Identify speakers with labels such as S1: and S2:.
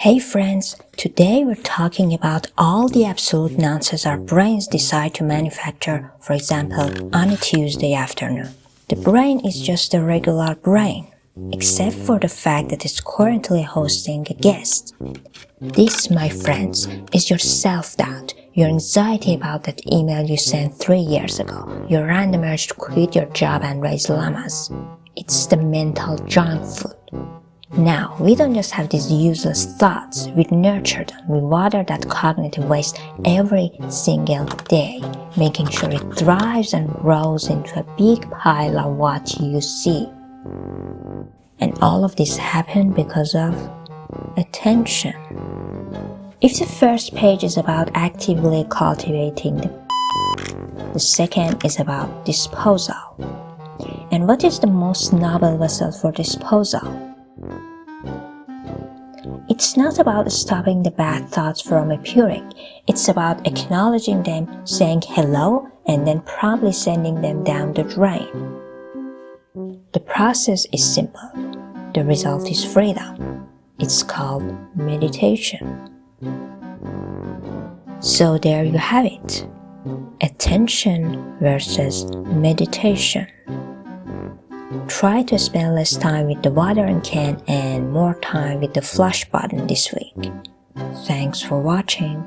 S1: Hey friends, today we're talking about all the absolute nonsense our brains decide to manufacture, for example, on a Tuesday afternoon. The brain is just a regular brain, except for the fact that it's currently hosting a guest. This, my friends, is your self-doubt, your anxiety about that email you sent 3 years ago, your random urge to quit your job and raise llamas. It's the mental junk food. Now, we don't just have these useless thoughts, we nurture them, we water that cognitive waste every single day, making sure it thrives and grows into a big pile of what you see. And all of this happened because of attention. If the first page is about actively cultivating the second is about disposal. And what is the most noble vessel for disposal? It's not about stopping the bad thoughts from appearing. It's about acknowledging them, saying hello, and then promptly sending them down the drain. The process is simple. The result is freedom. It's called meditation. So there you have it. Attention versus meditation. Try to spend less time with the watering can and more time with the flush button this week. Thanks for watching.